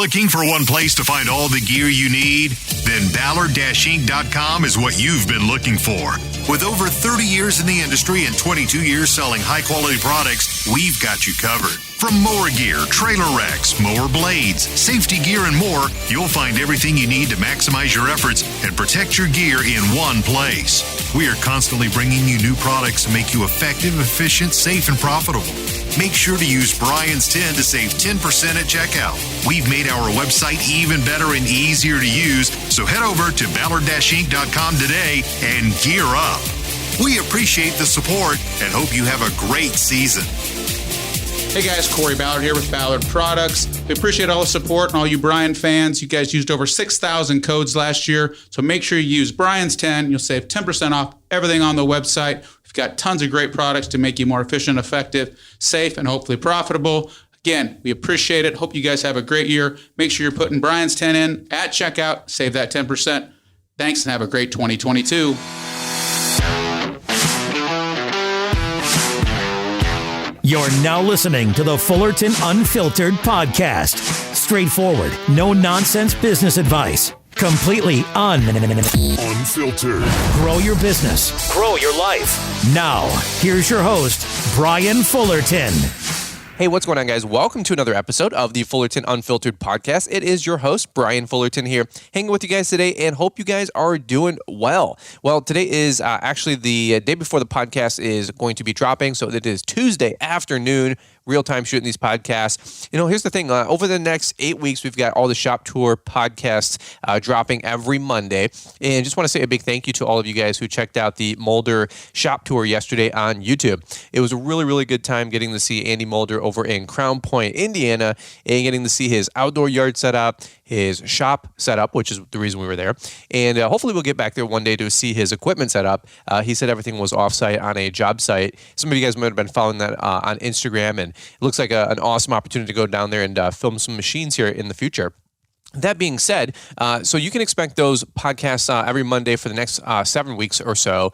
Looking for one place to find all the gear you need? Then Ballard-Inc.com is what you've been looking for. With over 30 years in the industry and 22 years selling high-quality products, we've got you covered. From mower gear, trailer racks, mower blades, safety gear, and more, you'll find everything you need to maximize your efforts and protect your gear in one place. We are constantly bringing you new products to make you effective, efficient, safe, and profitable. Make sure to use Brian's 10 to save 10% at checkout. We've made our website even better and easier to use, so head over to Ballard-Inc.com today and gear up. We appreciate the support and hope you have a great season. Hey guys, Corey Ballard here with Ballard Products. We appreciate all the support and all you Brian fans. You guys used over 6,000 codes last year, so make sure you use Brian's 10. You'll save 10% off everything on the website. We've got tons of great products to make you more efficient, effective, safe, and hopefully profitable. Again, we appreciate it. Hope you guys have a great year. Make sure you're putting Brian's 10 in at checkout. Save that 10%. Thanks and have a great 2022. You're now listening to the Fullerton Unfiltered podcast. Straightforward, no nonsense business advice. Completely unfiltered. Grow your business. Grow your life. Now, here's your host, Brian Fullerton. Hey, what's going on, guys? Welcome to another episode of the Fullerton Unfiltered podcast. It is your host, Brian Fullerton here, hanging with you guys today, and hope you guys are doing well. Well, today is actually the day before the podcast is going to be dropping, so it is Tuesday afternoon, real-time shooting these podcasts. You know, here's the thing. Over the next 8 weeks, we've got all the Shop Tour podcasts dropping every Monday. And just want to say a big thank you to all of you guys who checked out the Mulder Shop Tour yesterday on YouTube. It was a really, really good time getting to see Andy Mulder over in Crown Point, Indiana, and getting to see his outdoor yard setup, his shop setup, which is the reason we were there. And hopefully we'll get back there one day to see his equipment setup. He said everything was offsite on a job site. Some of you guys might have been following that on Instagram, and it looks like an awesome opportunity to go down there and film some machines here in the future. That being said, so you can expect those podcasts every Monday for the next 7 weeks or so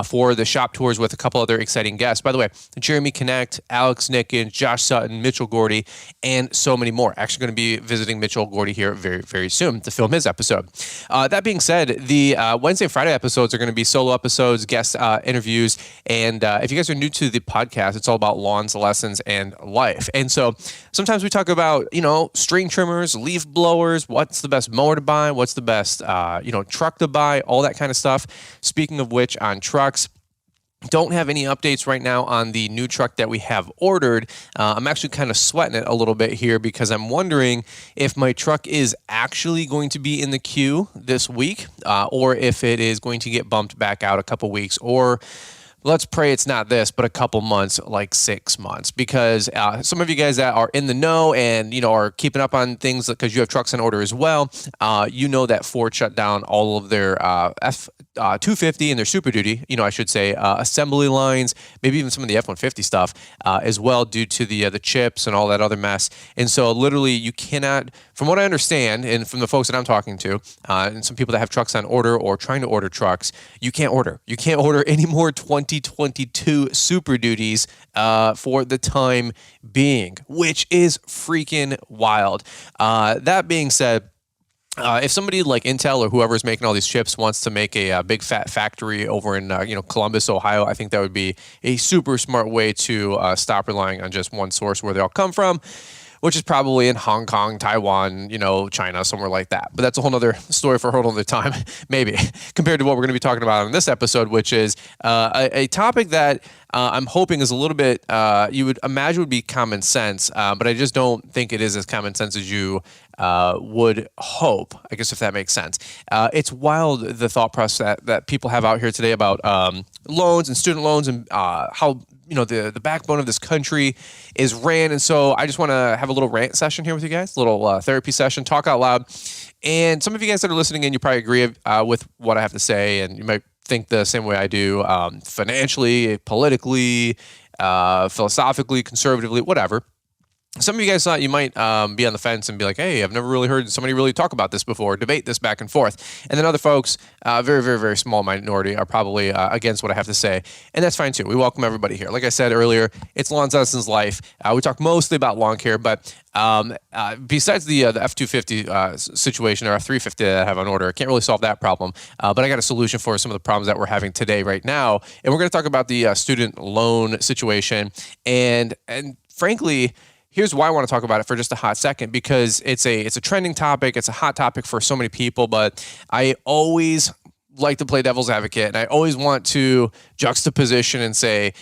for the shop tours with a couple other exciting guests. By the way, Jeremy Connect, Alex Nickens, Josh Sutton, Mitchell Gordy, and so many more. Actually going to be visiting Mitchell Gordy here very, very soon to film his episode. That being said, the Wednesday and Friday episodes are going to be solo episodes, guest interviews, and if you guys are new to the podcast, it's all about lawns, lessons, and life. And so sometimes we talk about, string trimmers, leaf blowers, what's the best mower to buy, what's the best, truck to buy, all that kind of stuff. Speaking of which, on trucks, don't have any updates right now on the new truck that we have ordered. I'm actually kind of sweating it a little bit here because I'm wondering if my truck is actually going to be in the queue this week or if it is going to get bumped back out a couple weeks, or let's pray it's not this, but a couple months, like 6 months, because some of you guys that are in the know and, are keeping up on things because you have trucks on order as well, that Ford shut down all of their F-250 and their Super Duty, assembly lines, maybe even some of the F-150 stuff as well due to the chips and all that other mess. And so literally you cannot, from what I understand, and from the folks that I'm talking to, and some people that have trucks on order or trying to order trucks, you can't order. You can't order any more 2022 Super Duties for the time being, which is freaking wild. That being said, if somebody like Intel or whoever is making all these chips wants to make a big fat factory over in Columbus, Ohio, I think that would be a super smart way to stop relying on just one source where they all come from, which is probably in Hong Kong, Taiwan, China, somewhere like that. But that's a whole other story for a whole other time, maybe, compared to what we're going to be talking about in this episode, which is a topic that I'm hoping is a little bit, you would imagine would be common sense, but I just don't think it is as common sense as you would hope, I guess, if that makes sense. It's wild, the thought process that people have out here today about loans and student loans and how the backbone of this country is rant. And so I just want to have a little rant session here with you guys, a little therapy session, talk out loud. And some of you guys that are listening in, you probably agree with what I have to say, and you might think the same way I do, financially, politically, philosophically, conservatively, whatever. some of you guys thought you might be on the fence and be like, hey, I've never really heard somebody really talk about this before, debate this back and forth. And then other folks, very, very, very small minority, are probably against what I have to say. And that's fine too. We welcome everybody here. Like I said earlier, it's Lawn Dustin's life. We talk mostly about lawn care, but besides the F-250 situation or F-350 that I have on order, I can't really solve that problem. But I got a solution for some of the problems that we're having today, right now. And we're going to talk about the student loan situation. And frankly, here's why I want to talk about it for just a hot second, because it's a trending topic. It's a hot topic for so many people, but I always like to play devil's advocate, and I always want to juxtaposition and say,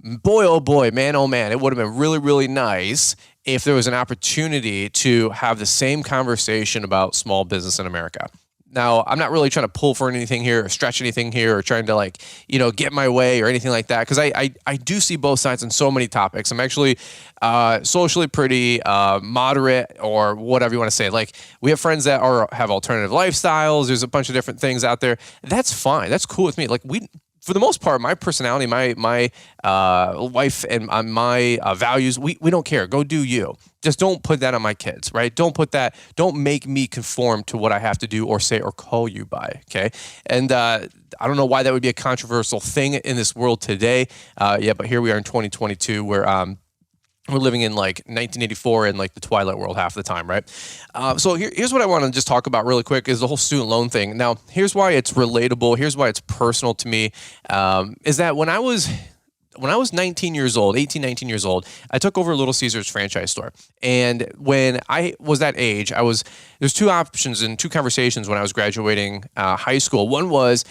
boy, oh boy, man, oh man, it would have been really, really nice if there was an opportunity to have the same conversation about small business in America. Now, I'm not really trying to pull for anything here or stretch anything here or trying to get my way or anything like that, because I do see both sides on so many topics. I'm actually socially pretty moderate, or whatever you want to say. Like, we have friends that have alternative lifestyles. There's a bunch of different things out there. That's fine. That's cool with me. Like, for the most part, my personality, my wife and my values, we don't care. Go do you. Just don't put that on my kids, right? Don't make me conform to what I have to do or say or call you by, okay? And I don't know why that would be a controversial thing in this world today. But here we are in 2022 where we're living in like 1984 in like the Twilight world half the time, right? So here's what I want to just talk about really quick is the whole student loan thing. Now, here's why it's relatable. Here's why it's personal to me. Is that when I was 19 years old, I took over Little Caesars franchise store. And when I was that age, there's two options and two conversations when I was graduating high school. One was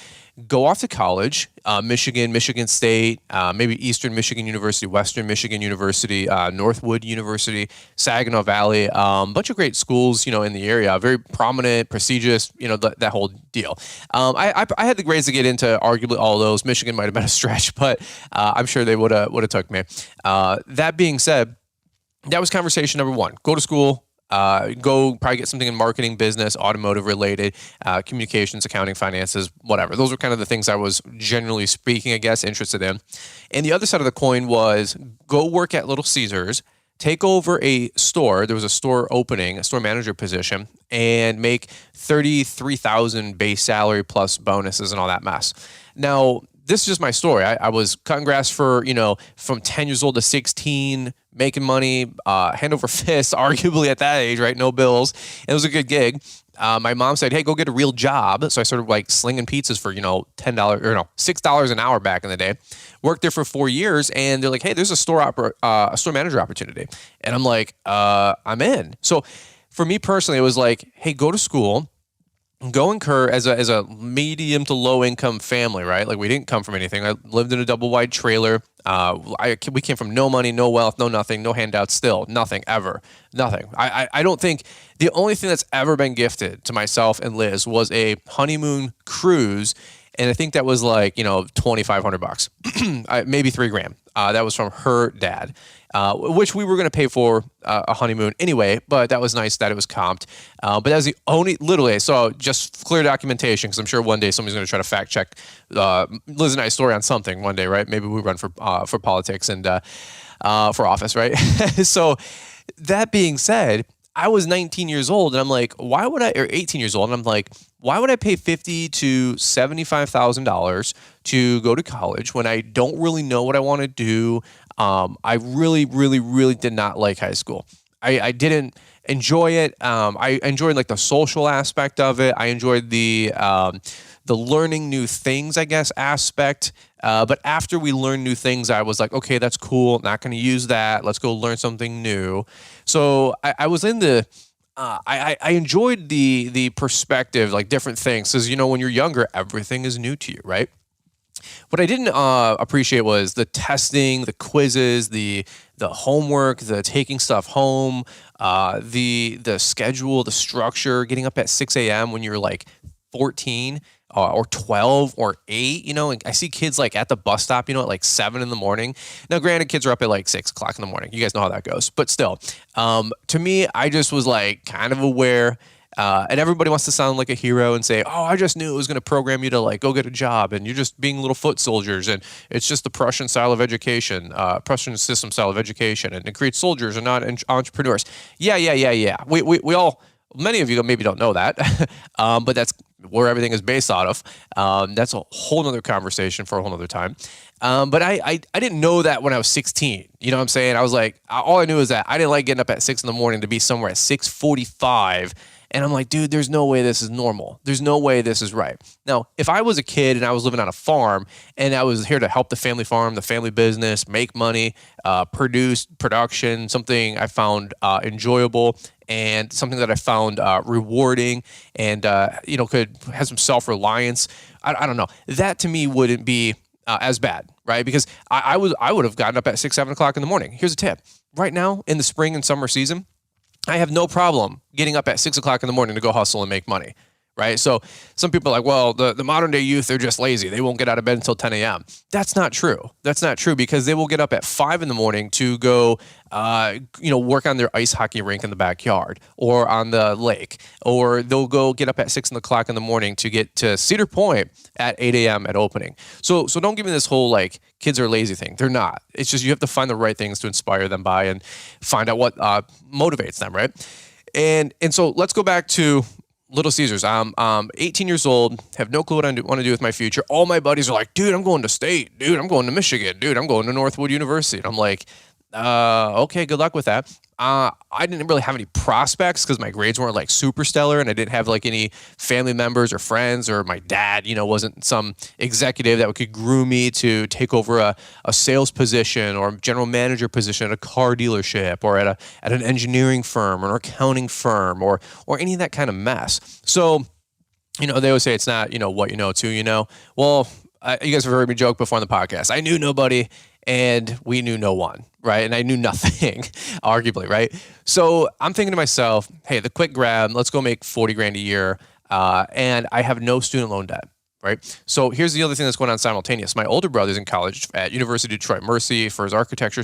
go off to college, Michigan State, maybe Eastern Michigan University, Western Michigan University, Northwood University, Saginaw Valley, bunch of great schools, in the area, very prominent, prestigious, that whole deal. I had the grades to get into arguably all of those. Michigan might have been a stretch, but I'm sure they would have took me. That being said, that was conversation number one. Go to school. Go probably get something in marketing, business, automotive related, communications, accounting, finances, whatever. Those were kind of the things I was generally speaking, I guess, interested in. And the other side of the coin was go work at Little Caesars, take over a store. There was a store opening, a store manager position, and make $33,000 base salary plus bonuses and all that mess. Now, this is just my story. I was cutting grass for, from 10 years old to 16, making money, hand over fist, arguably at that age, right? No bills. It was a good gig. My mom said, hey, go get a real job. So I started slinging pizzas for, $6 an hour back in the day. Worked there for 4 years, and they're like, hey, there's a store manager opportunity. And I'm like, I'm in. So for me personally, it was like, hey, go to school. Go incur as a medium to low income family, right? Like, we didn't come from anything. I lived in a double wide trailer. We came from no money, no wealth, no nothing, no handouts, still nothing, ever, nothing. I don't think the only thing that's ever been gifted to myself and Liz was a honeymoon cruise. And I think that was $2,500, maybe $3,000. That was from her dad, which we were going to pay for a honeymoon anyway, but that was nice that it was comped. But that was the only, literally, so just clear documentation, because I'm sure one day somebody's going to try to fact check Liz and I's story on something one day, right? Maybe we run for politics and for office, right? So that being said, I was 19 years old, and I'm like, or 18 years old, and I'm like, why would I pay $50,000 to $75,000 to go to college when I don't really know what I want to do? I really, really, really did not like high school. I didn't enjoy it. I enjoyed the social aspect of it. I enjoyed the learning new things, I guess, aspect. But after we learned new things, I was like, okay, that's cool. Not going to use that. Let's go learn something new. So I was in the, I enjoyed the perspective, different things. Because, when you're younger, everything is new to you, right? What I didn't appreciate was the testing, the quizzes, the homework, the taking stuff home, the schedule, the structure, getting up at 6 a.m. when you're 14 or 12 or 8, and I see kids at the bus stop, at 7 in the morning. Now, granted, kids are up at 6 o'clock in the morning. You guys know how that goes. But still, to me, I just was kind of aware. And everybody wants to sound like a hero and say, oh, I just knew it was going to program you to like go get a job and you're just being little foot soldiers and it's just the Prussian style of education, Prussian system style of education, and it creates soldiers and not entrepreneurs. Yeah. We all, many of you maybe don't know that, but that's where everything is based out of. That's a whole nother conversation for a whole nother time. But I didn't know that when I was 16. You know what I'm saying? I was like, all I knew is that I didn't like getting up at 6 a.m. to be somewhere at 6:45. And I'm like, dude, there's no way this is normal. There's no way this is right. Now, if I was a kid and I was living on a farm and I was here to help the family farm, the family business, make money, production, something I found enjoyable and something that I found rewarding and, could have some self-reliance, I don't know. That to me wouldn't be as bad, right? Because I would have gotten up at 6, 7 o'clock in the morning. Here's a tip. Right now in the spring and summer season, I have no problem getting up at 6 o'clock in the morning to go hustle and make money, right? So some people are like, well, the modern day youth, they're just lazy. They won't get out of bed until 10 a.m. That's not true. That's not true because they will get up at 5 in the morning to go, work on their ice hockey rink in the backyard or on the lake, or they'll go get up at 6 o'clock in the morning to get to Cedar Point at 8 a.m. at opening. So don't give me this whole like kids are lazy thing. They're not. It's just you have to find the right things to inspire them by and find out what motivates them, right? And so let's go back to Little Caesars. I'm 18 years old, have no clue what I want to do with my future. All my buddies are like, dude, I'm going to state. Dude, I'm going to Michigan. Dude, I'm going to Northwood University. And I'm like, okay, good luck with that. I didn't really have any prospects because my grades weren't like super stellar and I didn't have like any family members or friends, or my dad, wasn't some executive that could groom me to take over a sales position or general manager position at a car dealership or at an engineering firm or an accounting firm or any of that kind of mess. So, they always say it's not, what you know, it's who you know. Well, you guys have heard me joke before on the podcast. I knew nobody and we knew no one, right? And I knew nothing, arguably, right? So I'm thinking to myself, hey, the quick grab, let's go make 40 grand a year. And I have no student loan debt, right? So here's the other thing that's going on simultaneous. My older brother's in college at University of Detroit Mercy for his architecture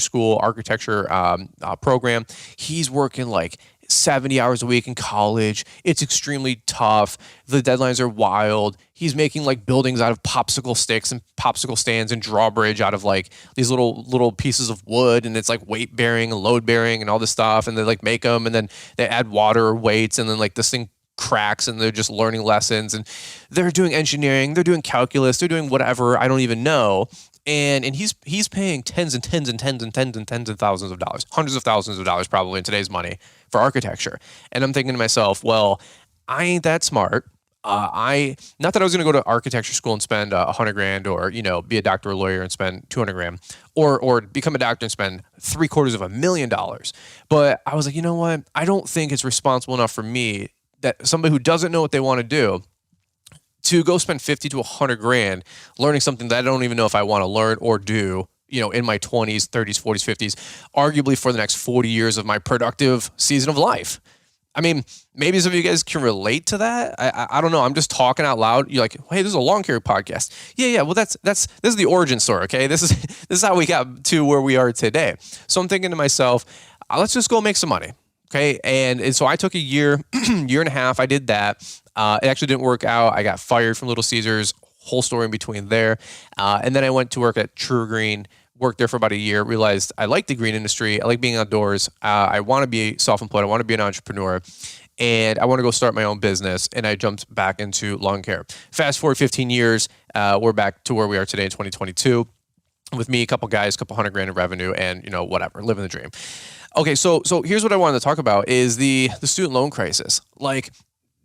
program. He's working like 70 hours a week in college. It's extremely tough. The deadlines are wild. He's making like buildings out of popsicle sticks and popsicle stands and drawbridge out of like these little pieces of wood, and it's like weight bearing and load bearing and all this stuff, and they like make them and then they add water or weights and then like this thing cracks and they're just learning lessons, and they're doing engineering, they're doing calculus, they're doing whatever, I don't even know. And he's paying tens and tens and tens and tens and tens of thousands of dollars, hundreds of thousands of dollars probably in today's money for architecture. And I'm thinking to myself, well, I ain't that smart. Not that I was going to go to architecture school and spend $100 grand or, be a doctor or lawyer and spend $200 grand or become a doctor and spend $750,000. But I was like, you know what? I don't think it's responsible enough for me that somebody who doesn't know what they want to do to go spend 50 to 100 grand learning something that I don't even know if I want to learn or do, in my 20s, 30s, 40s, 50s, arguably for the next 40 years of my productive season of life. I mean, maybe some of you guys can relate to that. I don't know. I'm just talking out loud. You're like, hey, this is a lawn care podcast. Yeah. Well, this is the origin story. Okay. This is how we got to where we are today. So I'm thinking to myself, let's just go make some money. Okay. And so I took a year and a half. I did that. It actually didn't work out. I got fired from Little Caesars, whole story in between there. And then I went to work at True Green, worked there for about a year, realized I like the green industry. I like being outdoors. I want to be self-employed. I want to be an entrepreneur. And I want to go start my own business. And I jumped back into lawn care. Fast forward 15 years, we're back to where we are today in 2022 with me, a couple guys, couple $100 grand in revenue, and whatever, living the dream. Okay, so here's what I wanted to talk about is the student loan crisis. Like,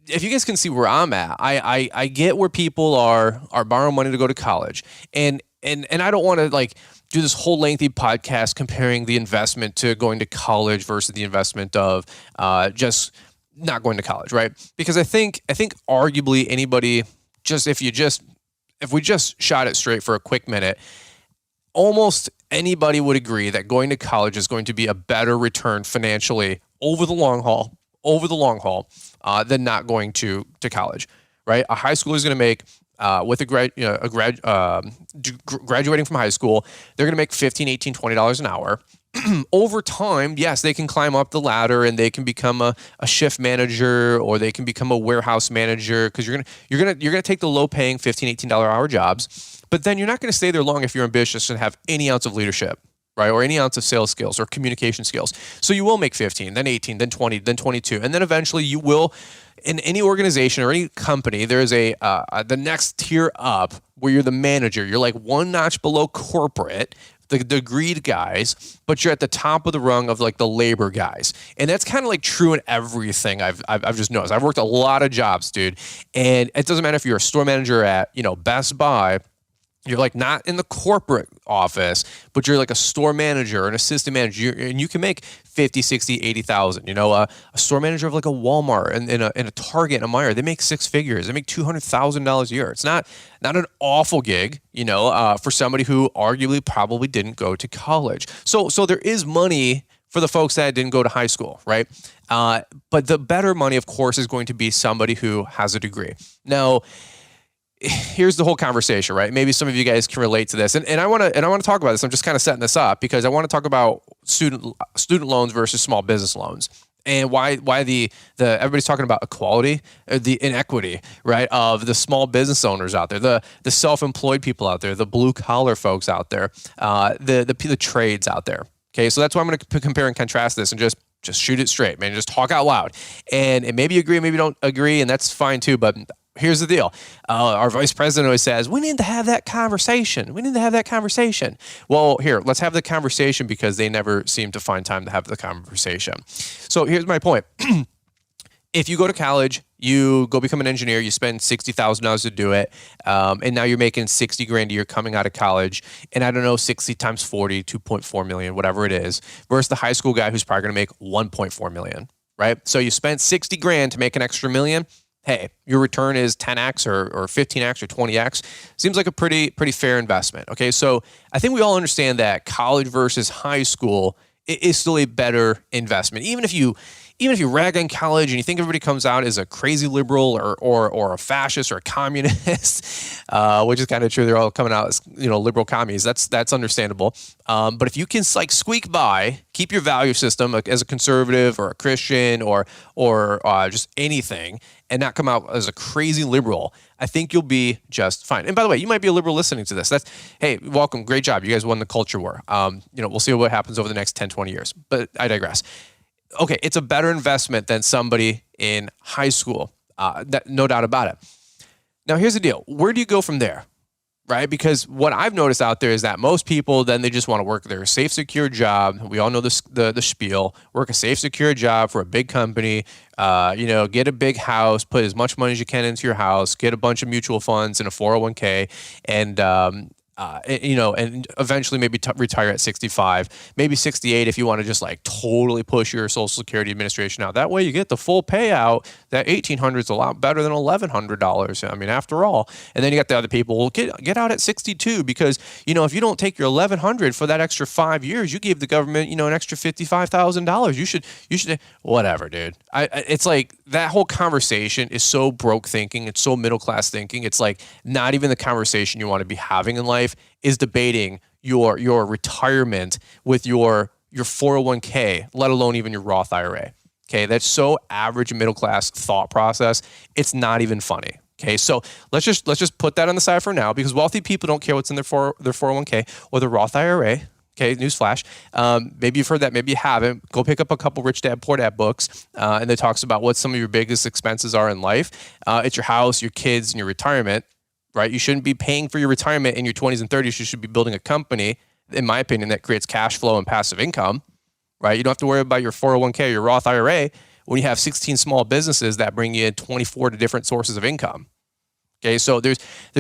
if you guys can see where I'm at, I get where people are borrowing money to go to college, and I don't want to like do this whole lengthy podcast comparing the investment to going to college versus the investment of just not going to college, right? Because I think arguably anybody, if we just shot it straight for a quick minute, almost anybody would agree that going to college is going to be a better return financially over the long haul than not going to college, right? A high schooler is going to make with graduating from high school, they're going to make $15, $18, $20 an hour. over time, yes, they can climb up the ladder and they can become a shift manager, or they can become a warehouse manager, because you're gonna take the low paying $15, $18 hour jobs, but then you're not gonna stay there long if you're ambitious and have any ounce of leadership, right? Or any ounce of sales skills or communication skills. So you will make 15, then 18, then 20, then 22, and then eventually you will, in any organization or any company, there's the next tier up where you're the manager. You're like one notch below corporate, the degreed guys, but you're at the top of the rung of like the labor guys. And that's kind of like true in everything I've just noticed. I've worked a lot of jobs, dude. And it doesn't matter if you're a store manager at, Best Buy. You're like not in the corporate office, but you're like a store manager or an assistant manager, and you can make 50, 60, 80,000. A store manager of like a Walmart and in a Target and a Meijer, they make six figures. They make $200,000 a year. It's not an awful gig, for somebody who arguably probably didn't go to college. So there is money for the folks that didn't go to high school, right? But the better money, of course, is going to be somebody who has a degree. Now, here's the whole conversation, right? Maybe some of you guys can relate to this, and I want to talk about this. I'm just kind of setting this up because I want to talk about student loans versus small business loans, and why the everybody's talking about equality, the inequity, right, of the small business owners out there, the self-employed people out there, the blue collar folks out there, the trades out there. Okay, so that's why I'm going to compare and contrast this and just shoot it straight, man. Just talk out loud, and maybe you agree, maybe you don't agree, and that's fine too, but here's the deal. Our vice president always says, we need to have that conversation. Well, here, let's have the conversation, because they never seem to find time to have the conversation. So here's my point. If you go to college, you go become an engineer, you spend $60,000 to do it, and now you're making $60,000 a year coming out of college, and I don't know, 60 times 40, 2.4 million, whatever it is, versus the high school guy who's probably going to make 1.4 million, right? So you spent $60,000 to make an extra million. Hey, your return is 10x or 15x or 20x. Seems like a pretty fair investment. Okay, so I think we all understand that college versus high school is still a better investment. Even if you rag on college and you think everybody comes out as a crazy liberal or a fascist or a communist, which is kind of true. They're all coming out as liberal commies. That's understandable. But if you can like squeak by, keep your value system as a conservative or a Christian or just anything, and not come out as a crazy liberal, I think you'll be just fine. And by the way, you might be a liberal listening to this. Hey, welcome. Great job. You guys won the culture war. We'll see what happens over the next 10, 20 years. But I digress. Okay, it's a better investment than somebody in high school. No doubt about it. Now, here's the deal. Where do you go from there? Right? Because what I've noticed out there is that most people, then they just want to work their safe, secure job. We all know the spiel. Work a safe, secure job for a big company. Get a big house, put as much money as you can into your house, get a bunch of mutual funds and a 401k, and eventually maybe retire at 65, maybe 68 if you want to just like totally push your Social Security Administration out. That way you get the full payout. That $1,800 is a lot better than $1,100. I mean, after all. And then you got the other people, well, get out at 62 because, if you don't take your $1,100 for that extra 5 years, you gave the government, an extra $55,000. You should, whatever, dude. It's like that whole conversation is so broke thinking. It's so middle class thinking. It's like not even the conversation you want to be having in life is debating your retirement with your 401k, let alone even your Roth IRA. Okay, that's so average middle class thought process. It's not even funny. Okay, so let's just put that on the side for now, because wealthy people don't care what's in their 401k or the Roth IRA. Okay, newsflash. Maybe you've heard that, maybe you haven't. Go pick up a couple Rich Dad Poor Dad books, and it talks about what some of your biggest expenses are in life. It's your house, your kids, and your retirement. Right? You shouldn't be paying for your retirement in your 20s and 30s. You should be building a company, in my opinion, that creates cash flow and passive income. Right? You don't have to worry about your 401k or your Roth IRA when you have 16 small businesses that bring you 24 different sources of income. Okay, so there's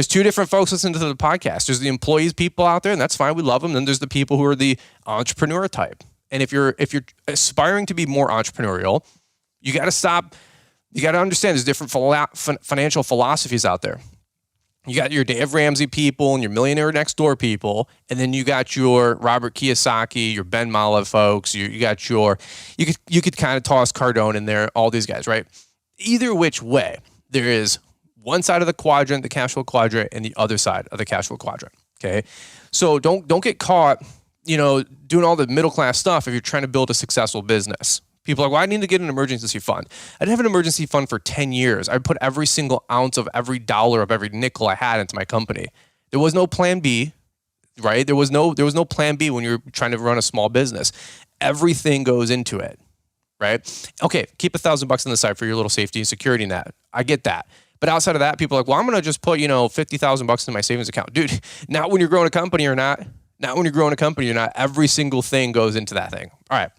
two different folks listening to the podcast. There's the employees people out there, and that's fine. We love them. Then there's the people who are the entrepreneur type. And if you're aspiring to be more entrepreneurial, you got to stop. You got to understand there's different financial philosophies out there. You got your Dave Ramsey people and your Millionaire Next Door people, and then you got your Robert Kiyosaki, your Ben Malov folks. You could kind of toss Cardone in there, all these guys, right? Either which way, there is one side of the quadrant, the cash flow quadrant, and the other side of the cash flow quadrant. Okay, so don't get caught, doing all the middle class stuff if you're trying to build a successful business. People are like, well, I need to get an emergency fund. I didn't have an emergency fund for 10 years. I put every single ounce of every dollar of every nickel I had into my company. There was no plan B, right? There was no plan B when you're trying to run a small business. Everything goes into it, right? Okay, keep $1,000 on the side for your little safety and security net. I get that. But outside of that, people are like, well, I'm going to just put, $50,000 in my savings account. Dude, not when you're growing a company or not. Not when you're growing a company or not. Every single thing goes into that thing. All right.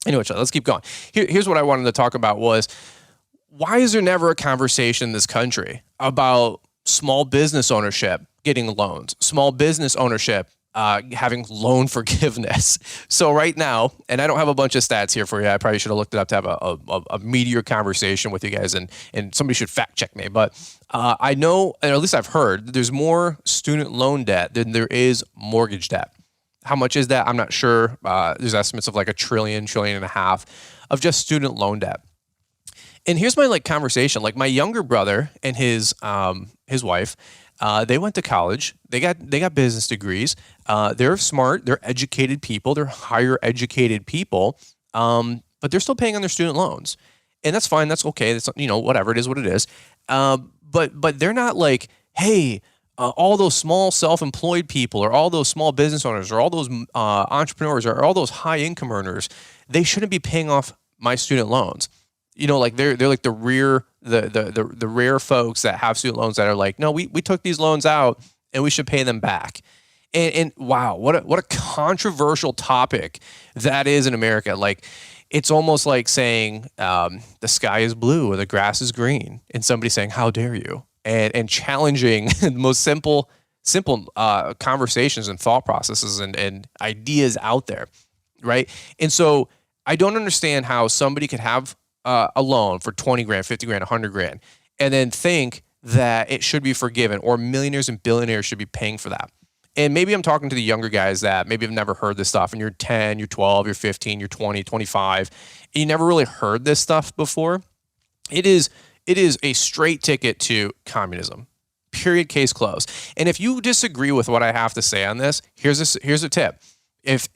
Anyway, let's keep going. Here's what I wanted to talk about was, why is there never a conversation in this country about small business ownership getting loans, small business ownership having loan forgiveness? So right now, and I don't have a bunch of stats here for you. I probably should have looked it up to have a meatier conversation with you guys, and somebody should fact check me. But I know, or at least I've heard, there's more student loan debt than there is mortgage debt. How much is that? I'm not sure. There's estimates of like $1 trillion and a half of just student loan debt. And here's my conversation. Like my younger brother and his wife, they went to college. They got business degrees. They're smart. They're educated people. They're higher educated people. But they're still paying on their student loans, and that's fine. That's okay. That's whatever. It is what it is. But they're not like, hey, all those small self-employed people, or all those small business owners, or all those entrepreneurs, or all those high income earners, they shouldn't be paying off my student loans. They're like the rare folks that have student loans that are like, no, we took these loans out and we should pay them back. And wow, what a controversial topic that is in America. Like, it's almost like saying the sky is blue or the grass is green, and somebody saying, how dare you? And challenging the most simple conversations and thought processes and ideas out there, right? And so I don't understand how somebody could have a loan for 20 grand, 50 grand, 100 grand, and then think that it should be forgiven, or millionaires and billionaires should be paying for that. And maybe I'm talking to the younger guys that maybe have never heard this stuff, and you're 10, you're 12, you're 15, you're 20, 25, and you never really heard this stuff before. It is a straight ticket to communism. Period. Case closed. And if you disagree with what I have to say on this, here's a tip. If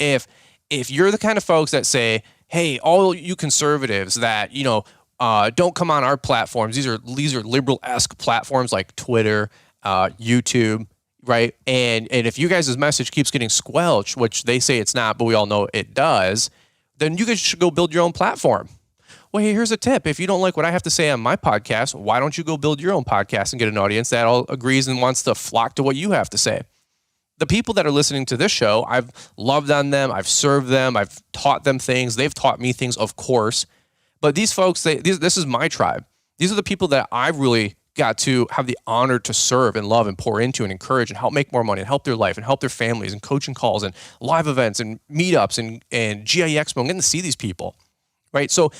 you're the kind of folks that say, hey, all you conservatives that don't come on our platforms. These are liberal-esque platforms like Twitter, YouTube, right? And if you guys' message keeps getting squelched, which they say it's not, but we all know it does, then you guys should go build your own platform. Well, hey, here's a tip. If you don't like what I have to say on my podcast, why don't you go build your own podcast and get an audience that all agrees and wants to flock to what you have to say? The people that are listening to this show, I've loved on them. I've served them. I've taught them things. They've taught me things, of course. But these folks, this is my tribe. These are the people that I've really got to have the honor to serve and love and pour into and encourage and help make more money and help their life and help their families and coaching calls and live events and meetups and GIE Expo. I'm getting to see these people. Right. So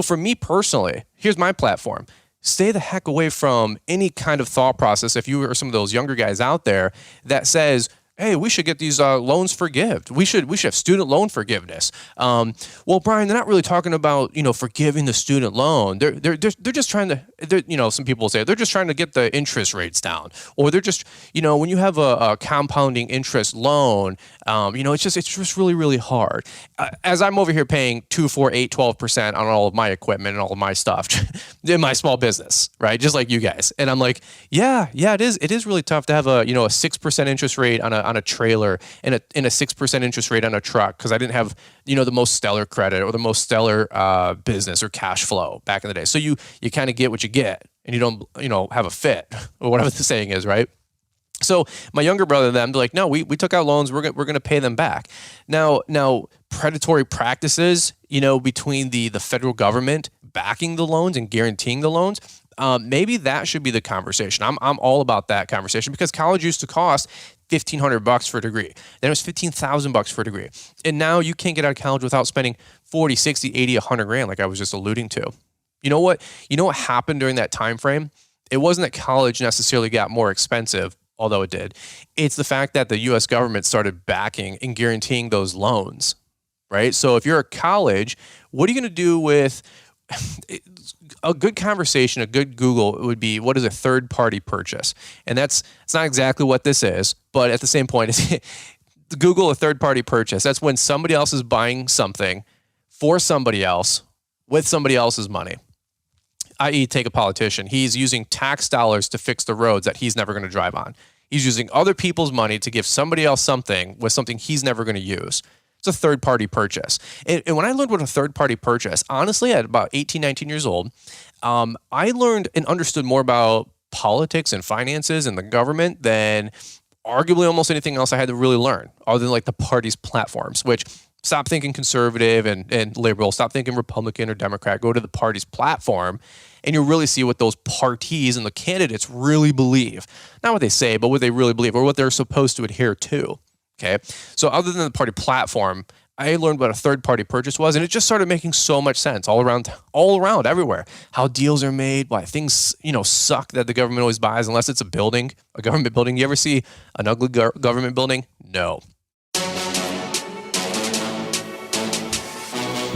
for me personally, here's my platform. Stay the heck away from any kind of thought process. If you are some of those younger guys out there that says, hey, we should get these loans forgived. We should have student loan forgiveness. Well, Brian, they're not really talking about forgiving the student loan. They're just trying to. Some people say they're just trying to get the interest rates down, or they're just when you have a compounding interest loan, it's just really, really hard. As I'm over here paying 2, 4, 8, 12% on all of my equipment and all of my stuff in my small business, right? Just like you guys, and I'm like, yeah, it is really tough to have a 6% interest rate on a trailer and a 6% interest rate on a truck, because I didn't have the most stellar credit or the most stellar business or cash flow back in the day. So you kind of get what you get, and you don't have a fit, or whatever the saying is, right? So my younger brother and them, they're like, no, we took out loans. We're going to pay them back. Now predatory practices, between the federal government backing the loans and guaranteeing the loans. Maybe that should be the conversation. I'm all about that conversation, because college used to cost $1,500 for a degree. Then it was $15,000 for a degree. And now you can't get out of college without spending 40, 60, 80, 100 grand, like I was just alluding to. You know what happened during that time frame? It wasn't that college necessarily got more expensive, although it did. It's the fact that the U.S. government started backing and guaranteeing those loans, right? So if you're a college, what are you going to do with a good conversation, a good Google would be, what is a third-party purchase? And it's not exactly what this is, but at the same point, Google a third-party purchase. That's when somebody else is buying something for somebody else with somebody else's money. I.e., take a politician. He's using tax dollars to fix the roads that he's never going to drive on. He's using other people's money to give somebody else something with something he's never going to use. It's a third-party purchase. And when I learned what a third-party purchase, honestly, at about 18, 19 years old, I learned and understood more about politics and finances and the government than arguably almost anything else I had to really learn, other than like the party's platforms, which stop thinking conservative and liberal, stop thinking Republican or Democrat, go to the party's platform, and you'll really see what those parties and the candidates really believe. Not what they say, but what they really believe or what they're supposed to adhere to. Okay. So other than the party platform, I learned what a third-party purchase was, and it just started making so much sense all around, everywhere. How deals are made, why things, suck that the government always buys, unless it's a building, a government building. You ever see an ugly government building? No.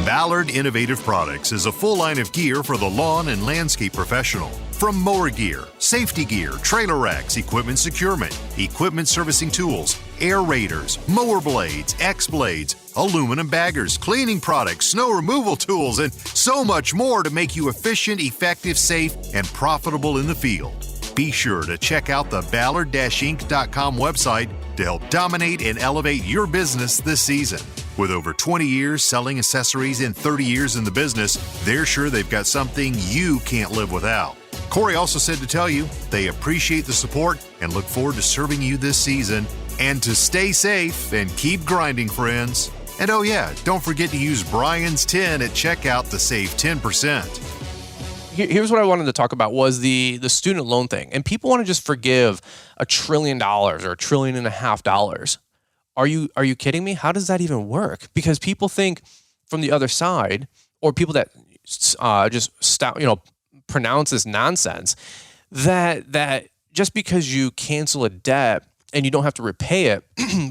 Ballard Innovative Products is a full line of gear for the lawn and landscape professional. From mower gear, safety gear, trailer racks, equipment securement, equipment servicing tools, aerators, mower blades, X-blades, aluminum baggers, cleaning products, snow removal tools, and so much more to make you efficient, effective, safe, and profitable in the field. Be sure to check out the Ballard-Inc.com website to help dominate and elevate your business this season. With over 20 years selling accessories and 30 years in the business, they're sure they've got something you can't live without. Corey also said to tell you they appreciate the support and look forward to serving you this season, and to stay safe and keep grinding, friends. And oh yeah, don't forget to use Brian's 10 at checkout to save 10%. Here's what I wanted to talk about was the student loan thing. And people want to just forgive $1 trillion or $1.5 trillion. Are you kidding me? How does that even work? Because people think from the other side, or people that pronounce this nonsense, that just because you cancel a debt and you don't have to repay it,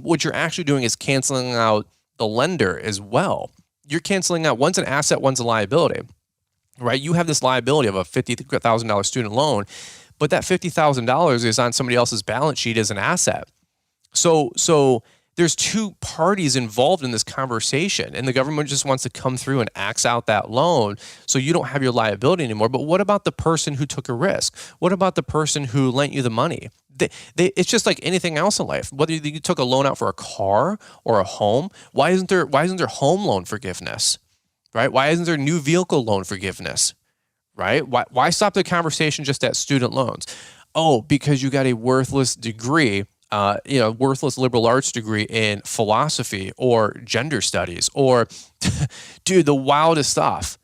what you're actually doing is canceling out the lender as well. You're canceling out, one's an asset, one's a liability, right? You have this liability of a $50,000 student loan, but that $50,000 is on somebody else's balance sheet as an asset. So there's two parties involved in this conversation, and the government just wants to come through and axe out that loan so you don't have your liability anymore. But what about the person who took a risk? What about the person who lent you the money? It's just like anything else in life. Whether you took a loan out for a car or a home, why isn't there home loan forgiveness, right? Why isn't there new vehicle loan forgiveness, right? Why stop the conversation just at student loans? Oh, because you got a worthless degree. Worthless liberal arts degree in philosophy or gender studies or, dude, the wildest stuff.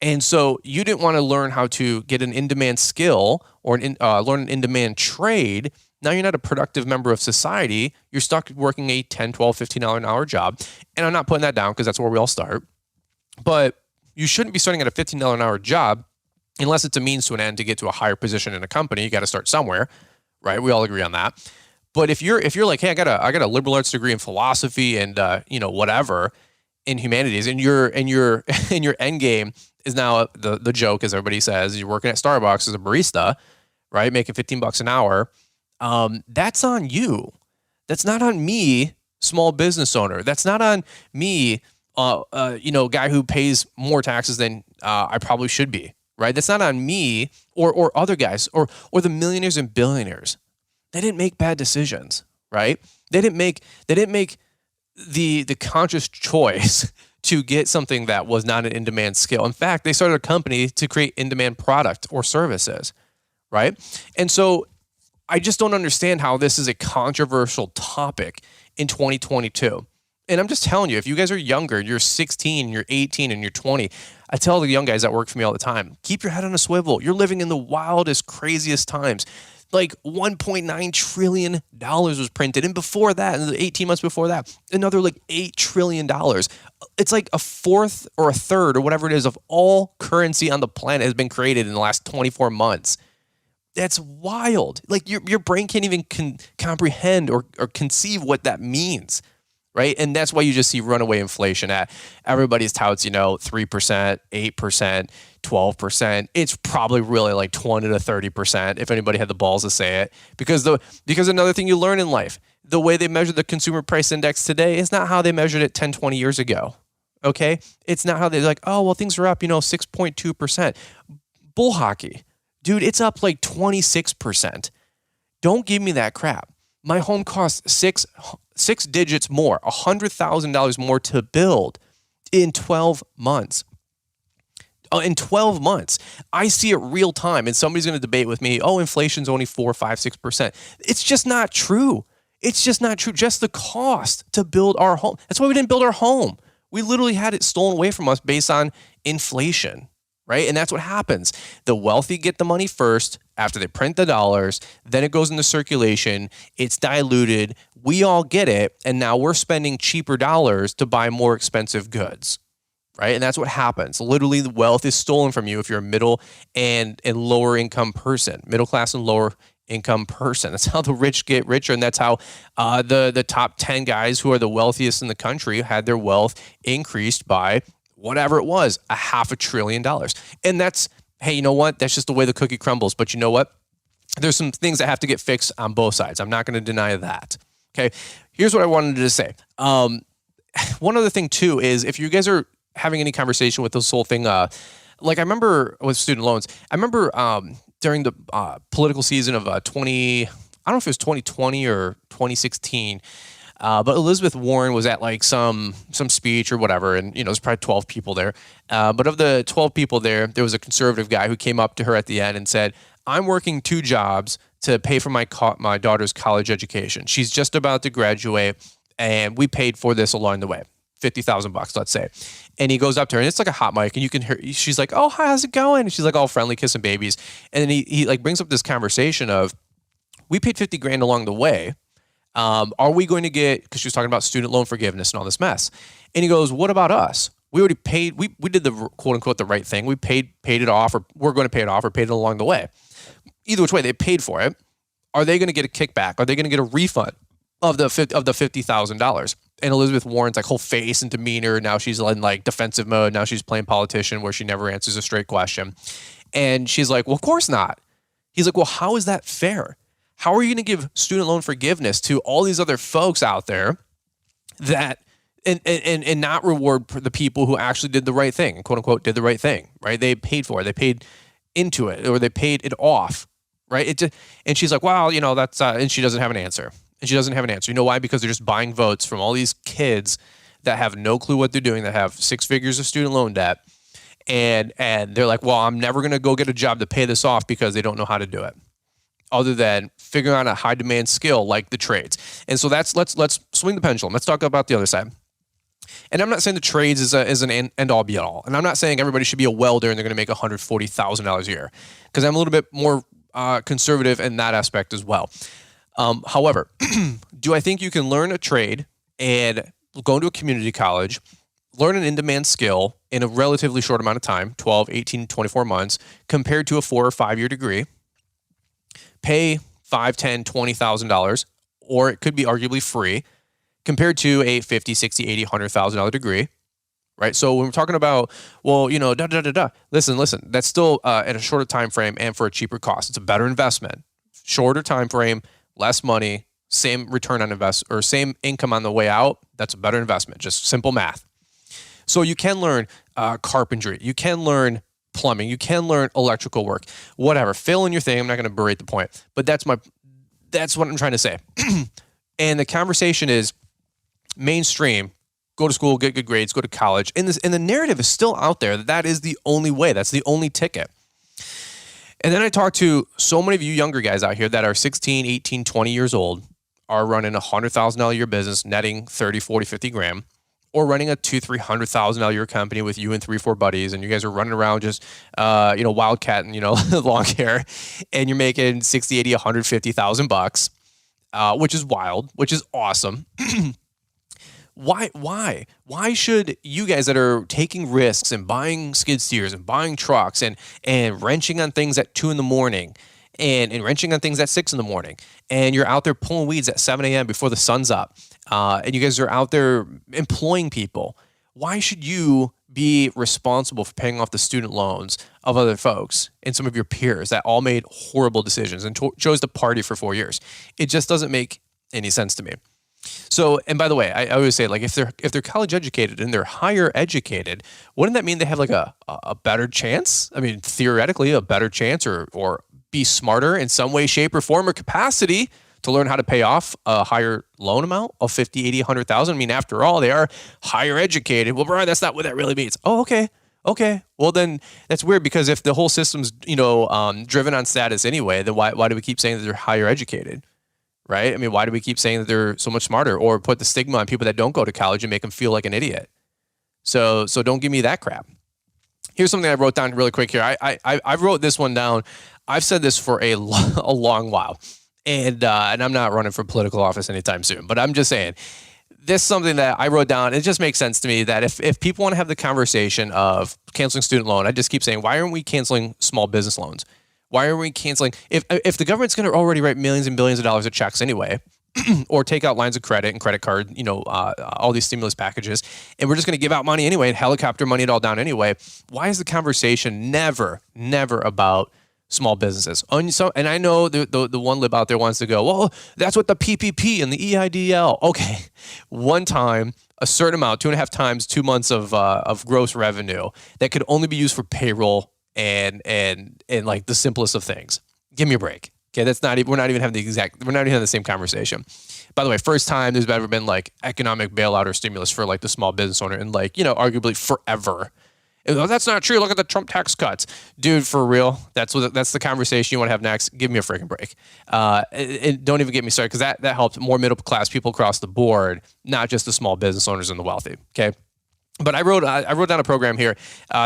And so you didn't want to learn how to get an in-demand skill or learn an in-demand trade. Now you're not a productive member of society. You're stuck working a $10, $12, $15 an hour job. And I'm not putting that down because that's where we all start. But you shouldn't be starting at a $15 an hour job unless it's a means to an end to get to a higher position in a company. You got to start somewhere, right? We all agree on that. But if you're like, hey, I got a liberal arts degree in philosophy and whatever in humanities, and your end game is now the joke, as everybody says, you're working at Starbucks as a barista, right, making $15 an hour. That's on you. That's not on me, small business owner. That's not on me, guy who pays more taxes than I probably should be, right? That's not on me or other guys or the millionaires and billionaires. They didn't make bad decisions, right? They didn't make the conscious choice to get something that was not an in-demand skill. In fact, they started a company to create in-demand product or services, right? And so I just don't understand how this is a controversial topic in 2022. And I'm just telling you, if you guys are younger, you're 16, you're 18, and you're 20, I tell the young guys that work for me all the time, keep your head on a swivel. You're living in the wildest, craziest times. Like $1.9 trillion was printed. And before that, in the 18 months before that, another like $8 trillion. It's like a fourth or a third or whatever it is of all currency on the planet has been created in the last 24 months. That's wild. Like your brain can't even comprehend or conceive what that means, right? And that's why you just see runaway inflation at everybody's touts, 3%, 8%, 12%. It's probably really like 20 to 30% if anybody had the balls to say it. Because another thing you learn in life, the way they measure the consumer price index today is not how they measured it 10, 20 years ago. Okay? It's not how they're like, oh, well, things are up, 6.2%. Bull hockey. Dude, it's up like 26%. Don't give me that crap. My home costs six digits more, $100,000 more to build in 12 months. In 12 months, I see it real time, and somebody's going to debate with me, oh, inflation's only 4, 5, 6%. It's just not true. It's just not true. Just the cost to build our home. That's why we didn't build our home. We literally had it stolen away from us based on inflation, right? And that's what happens. The wealthy get the money first after they print the dollars, then it goes into circulation, it's diluted, we all get it, and now we're spending cheaper dollars to buy more expensive goods, right? And that's what happens. Literally, the wealth is stolen from you if you're a middle and lower income person, middle class and lower income person. That's how the rich get richer, and that's how the top 10 guys who are the wealthiest in the country had their wealth increased by whatever it was, $500 billion. And that's, hey, you know what? That's just the way the cookie crumbles. But you know what? There's some things that have to get fixed on both sides. I'm not going to deny that. Okay. Here's what I wanted to say. One other thing too is if you guys are having any conversation with this whole thing, like I remember with student loans, I remember during the political season of I don't know if it was 2020 or 2016, but Elizabeth Warren was at like some speech or whatever, and there's probably 12 people there. But of the 12 people there was a conservative guy who came up to her at the end and said, "I'm working 2 jobs to pay for my daughter's college education. She's just about to graduate, and we paid for this along the way, $50,000, let's say." And he goes up to her, and it's like a hot mic, and you can hear. She's like, "Oh, hi, how's it going?" And she's like all friendly, kissing babies, and then he like brings up this conversation of, "We paid $50,000 along the way. Are we going to get," because she was talking about student loan forgiveness and all this mess. And he goes, "What about us? We already paid, we did the quote unquote the right thing. We paid it off, or we're going to pay it off, or paid it along the way. Either which way, they paid for it. Are they going to get a kickback? Are they going to get a refund of the $50,000? And Elizabeth Warren's like whole face and demeanor, now she's in like defensive mode. Now she's playing politician where she never answers a straight question. And she's like, "Well, of course not." He's like, "Well, how is that fair? How are you going to give student loan forgiveness to all these other folks out there that and not reward the people who actually did the right thing, quote unquote, did the right thing, right? They paid for it, they paid into it, or they paid it off, right?" And she's like, "Wow, that's," and she doesn't have an answer. And she doesn't have an answer. You know why? Because they're just buying votes from all these kids that have no clue what they're doing, that have 6 figures of student loan debt, and they're like, "Well, I'm never going to go get a job to pay this off," because they don't know how to do it, other than figuring out a high demand skill like the trades. And so let's swing the pendulum. Let's talk about the other side. And I'm not saying the trades is an end all be all. And I'm not saying everybody should be a welder and they're going to make $140,000 a year, because I'm a little bit more conservative in that aspect as well. However, do I think you can learn a trade and go into a community college, learn an in-demand skill in a relatively short amount of time, 12, 18, 24 months, compared to a 4 or 5 year degree, pay $5, $10, $20,000, or it could be arguably free, compared to a $50, $60, $80, $100,000 degree, right? So when we're talking about, well, listen, that's still at a shorter time frame and for a cheaper cost. It's a better investment. Shorter time frame, less money, same return on invest, or same income on the way out. That's a better investment. Just simple math. So you can learn carpentry. You can learn plumbing. You can learn electrical work. Whatever. Fill in your thing. I'm not going to berate the point, but that's what I'm trying to say. And the conversation is mainstream. Go to school, get good grades, go to college. And the narrative is still out there that is the only way. That's the only ticket. And then I talk to so many of you younger guys out here that are 16, 18, 20 years old, are running a $100,000 a year business, netting 30, 40, 50 grand, or running a $200,000, $300,000 a year company with you and 3, 4 buddies, and you guys are running around just, wildcatting, long hair, and you're making 60, 80, 150,000 bucks, which is wild, which is awesome. Why should you guys that are taking risks and buying skid steers and buying trucks and wrenching on things at 2 a.m. and wrenching on things at 6 in the morning, and you're out there pulling weeds at 7 a.m. before the sun's up, and you guys are out there employing people, why should you be responsible for paying off the student loans of other folks and some of your peers that all made horrible decisions and chose to party for 4 years? It just doesn't make any sense to me. So, and by the way, I always say, like, if they're college educated and they're higher educated, wouldn't that mean they have like a better chance? I mean, theoretically, a better chance or be smarter in some way, shape, or form or capacity to learn how to pay off a higher loan amount of 50, 80, 100,000. I mean, after all, they are higher educated. Well, Brian, that's not what that really means. Oh, okay. Okay. Well, then that's weird, because if the whole system's, driven on status anyway, then why do we keep saying that they're higher educated? Right? I mean, why do we keep saying that they're so much smarter, or put the stigma on people that don't go to college and make them feel like an idiot? So don't give me that crap. Here's something I wrote down really quick here. I wrote this one down. I've said this for a long while. And I'm not running for political office anytime soon, but I'm just saying, this is something that I wrote down. It just makes sense to me that if people want to have the conversation of canceling student loan, I just keep saying, why aren't we canceling small business loans? Why are we canceling? If the government's going to already write millions and billions of dollars of checks anyway, or take out lines of credit and credit card, all these stimulus packages, and we're just going to give out money anyway and helicopter money it all down anyway, why is the conversation never about small businesses? And I know the one lib out there wants to go, well, that's what the PPP and the EIDL. Okay, one time, a certain amount, 2.5 times 2 months of gross revenue that could only be used for payroll and like the simplest of things. Give me a break. Okay, we're not even having the same conversation. By the way, first time there's ever been like economic bailout or stimulus for like the small business owner in like, arguably forever. That's not true. Look at the Trump tax cuts. Dude, for real, that's the conversation you want to have next. Give me a freaking break. And don't even get me started, because that helps more middle class people across the board, not just the small business owners and the wealthy. Okay. But I wrote down a program here.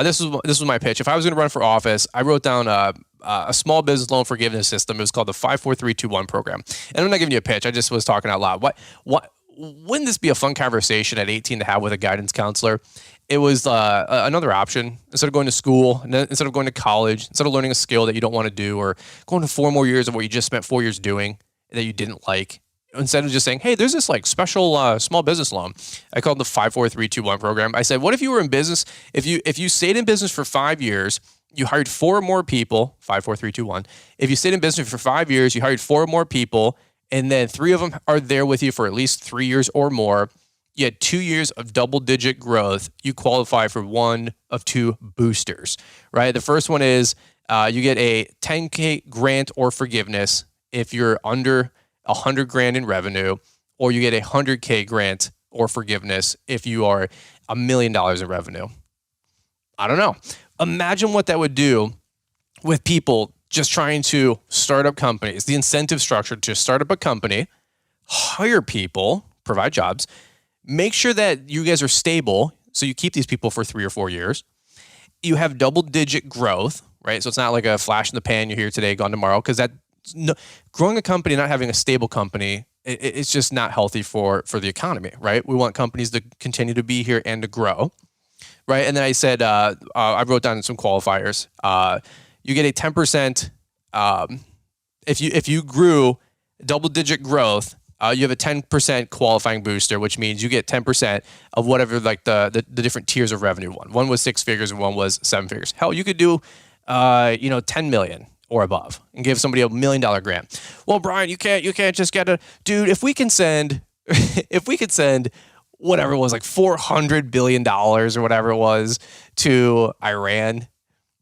This was my pitch. If I was going to run for office, I wrote down a small business loan forgiveness system. It was called the 54321 program. And I'm not giving you a pitch. I just was talking out loud. What wouldn't this be a fun conversation at 18 to have with a guidance counselor? It was another option. Instead of going to school, instead of going to college, instead of learning a skill that you don't want to do, or going to 4 more years of what you just spent 4 years doing that you didn't like, instead of just saying, hey, there's this like special small business loan. I called the 54321 program. I said, what if you were in business? If you stayed in business for 5 years, you hired 4 more people, 54321. If you stayed in business for 5 years, you hired 4 more people, and then 3 of them are there with you for at least 3 years or more. You had 2 years of double-digit growth. You qualify for one of 2 boosters, right? The first one is you get a $10K grant or forgiveness if you're under $100,000 in revenue, or you get a $100K grant or forgiveness if you are $1 million in revenue. I don't know. Imagine what that would do with people just trying to start up companies. The incentive structure to start up a company, hire people, provide jobs, make sure that you guys are stable, so you keep these people for 3 or 4 years. You have double-digit growth, right? So it's not like a flash in the pan, you're here today, gone tomorrow, because growing a company, not having a stable company, it's just not healthy for the economy, right? We want companies to continue to be here and to grow, right? And then I said, I wrote down some qualifiers. You get a 10%, if you grew double-digit growth, you have a 10% qualifying booster, which means you get 10% of whatever like the different tiers of revenue. One was 6 figures and one was 7 figures. Hell, you could do 10 million or above and give somebody $1 million grant. Well, Brian, you can't just get dude. If we could send whatever it was, like $400 billion or whatever it was to Iran,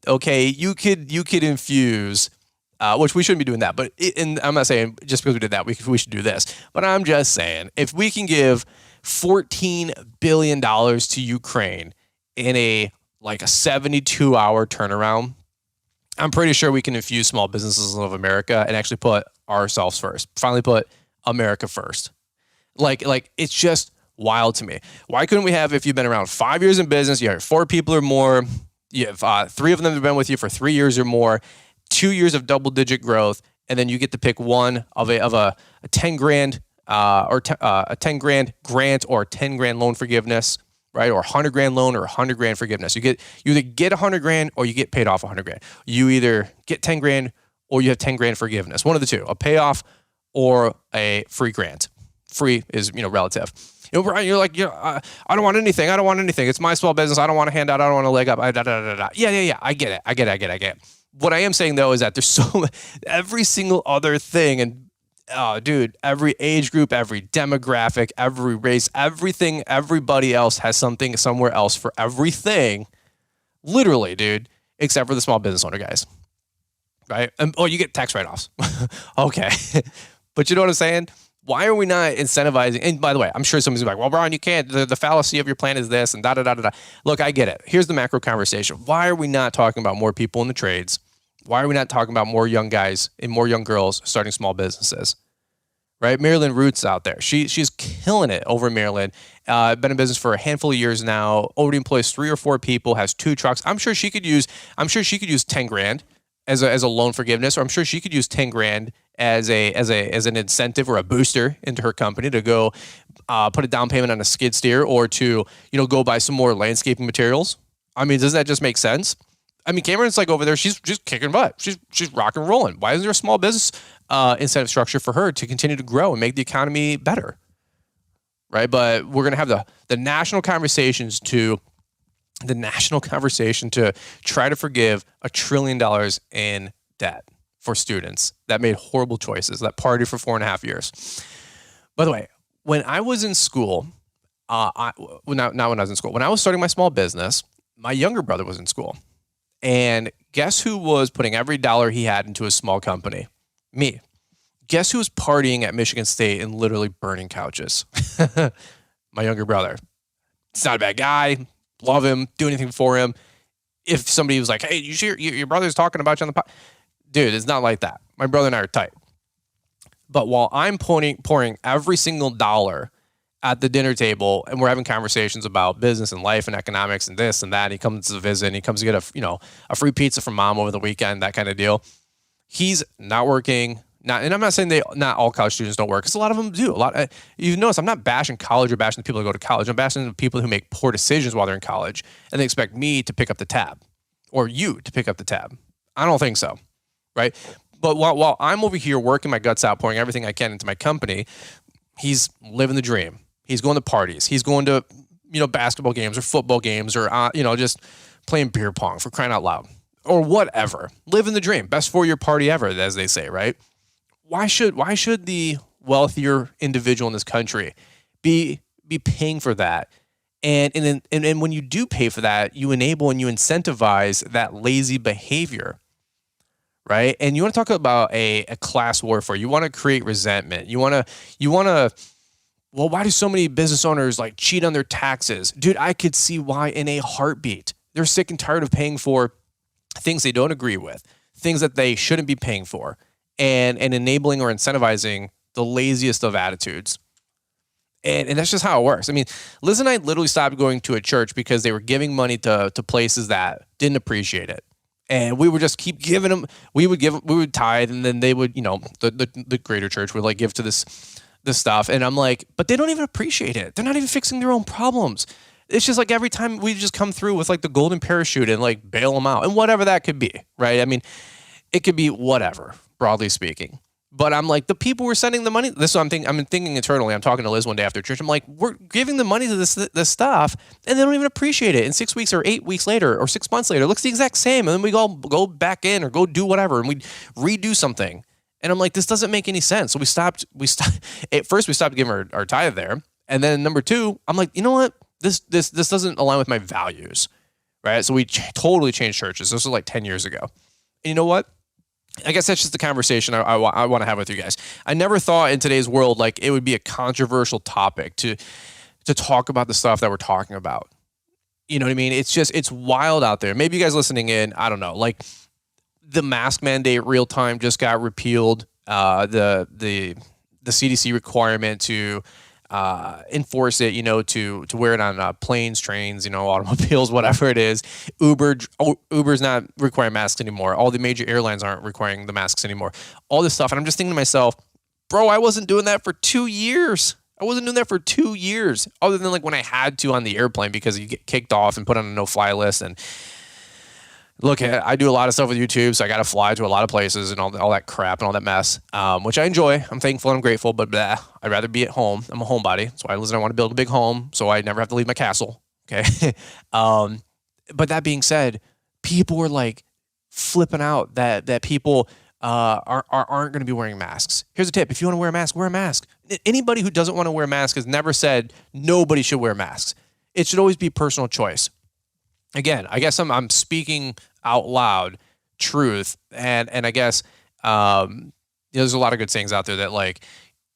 okay, you could infuse. Which we shouldn't be doing that, but and I'm not saying just because we did that we should do this, but I'm just saying if we can give $14 billion to Ukraine in a 72-hour turnaround, I'm pretty sure we can infuse small businesses of America and actually put ourselves first. Finally, put America first. Like it's just wild to me. Why couldn't we have, if you've been around 5 years in business, you have 4 people or more, you have 3 of them have been with you for 3 years or more, 2 years of double-digit growth, and then you get to pick one of a $10,000 or a $10,000 grant or $10,000 loan forgiveness, right? Or $100,000 loan or $100,000 forgiveness. You either get $100,000 or you get paid off $100,000. You either get $10,000 or you have 10 grand forgiveness. One of the two, a payoff or a free grant. Free is, relative. Brian, you're like, I don't want anything. I don't want anything. It's my small business. I don't want to hand out. I don't want to leg up. Yeah. I get it. What I am saying though is that there's every single other thing, and dude, every age group, every demographic, every race, everything, everybody else has something somewhere else for everything. Literally, dude, except for the small business owner guys. Right? You get tax write-offs. Okay. But you know what I'm saying? Why are we not incentivizing? And by the way, I'm sure somebody's like, well, Brian, you can't. The fallacy of your plan is this and da-da-da-da-da. Look, I get it. Here's the macro conversation. Why are we not talking about more people in the trades? Why are we not talking about more young guys and more young girls starting small businesses? Right? Marilyn Root's out there. She's killing it over in Maryland. Been in business for a handful of years now. Already employs 3 or 4 people, has 2 trucks. I'm sure she could use 10 grand as a loan forgiveness, or I'm sure she could use 10 grand as an incentive or a booster into her company to go put a down payment on a skid steer, or to go buy some more landscaping materials. I mean, doesn't that just make sense? I mean, Cameron's like over there, she's just kicking butt. She's rock and rolling. Why isn't there a small business incentive structure for her to continue to grow and make the economy better? Right? But we're going to have the national conversation to try to forgive $1 trillion in debt for students that made horrible choices, that partied for 4.5 years. By the way, when I was in school, not when I was in school, when I was starting my small business, my younger brother was in school. And guess who was putting every dollar he had into a small company? Me. Guess who was partying at Michigan State and literally burning couches? My younger brother. He's not a bad guy. Love him. Do anything for him. If somebody was like, hey, you see your brother's talking about you on the pod. Dude, it's not like that. My brother and I are tight. But while I'm pouring every single dollar at the dinner table, and we're having conversations about business and life and economics and this and that, he comes to visit and he comes to get a free pizza from mom over the weekend, that kind of deal. He's not working. And I'm not saying not all college students don't work, because a lot of them do. You notice I'm not bashing college or bashing the people who go to college. I'm bashing the people who make poor decisions while they're in college, and they expect me to pick up the tab, or you to pick up the tab. I don't think so, right? But while I'm over here working my guts out, pouring everything I can into my company, he's living the dream. He's going to parties. He's going to basketball games or football games, or just playing beer pong, for crying out loud, or whatever. Living the dream. Best 4-year party ever, as they say, right? Why should the wealthier individual in this country be paying for that? And when you do pay for that, you enable and you incentivize that lazy behavior, right? And you want to talk about a class warfare. You want to create resentment. You want to. Well, why do so many business owners cheat on their taxes? Dude, I could see why in a heartbeat. They're sick and tired of paying for things they don't agree with, things that they shouldn't be paying for, and enabling or incentivizing the laziest of attitudes. And that's just how it works. I mean, Liz and I literally stopped going to a church because they were giving money to places that didn't appreciate it. And we would just keep giving them. We would tithe, and then they would, the greater church would give to this stuff. And I'm like, but they don't even appreciate it. They're not even fixing their own problems. It's just every time we just come through with the golden parachute and bail them out, and whatever that could be, right? I mean, it could be whatever, broadly speaking. But I'm like, the people we're sending the money, this is what I'm thinking internally. I'm talking to Liz one day after church. I'm like, we're giving the money to this stuff, and they don't even appreciate it. And 6 weeks or 8 weeks later or 6 months later, it looks the exact same. And then we all go back in or go do whatever, and we redo something. And I'm like, this doesn't make any sense. So we stopped. At first, we stopped giving our tithe there. And then number 2, I'm like, you know what? This doesn't align with my values, right? So we totally changed churches. This was 10 years ago. And you know what? I guess that's just the conversation I want to have with you guys. I never thought in today's world it would be a controversial topic to talk about the stuff that we're talking about. You know what I mean? It's wild out there. Maybe you guys listening in, I don't know, the mask mandate real time just got repealed. The CDC requirement to enforce it, to wear it on planes, trains, automobiles, whatever it is. Uber's not requiring masks anymore. All the major airlines aren't requiring the masks anymore. All this stuff. And I'm just thinking to myself, bro, I wasn't doing that for 2 years. Other than when I had to on the airplane because you get kicked off and put on a no-fly list. And look, I do a lot of stuff with YouTube, so I got to fly to a lot of places and all that crap and all that mess, which I enjoy. I'm thankful and I'm grateful, but I'd rather be at home. I'm a homebody. That's why I want to build a big home so I never have to leave my castle. Okay. But that being said, people were like flipping out that people aren't going to be wearing masks. Here's a tip. If you want to wear a mask, wear a mask. Anybody who doesn't want to wear a mask has never said nobody should wear masks. It should always be personal choice. Again, I guess I'm speaking out loud truth. And I guess, there's a lot of good sayings out there that like,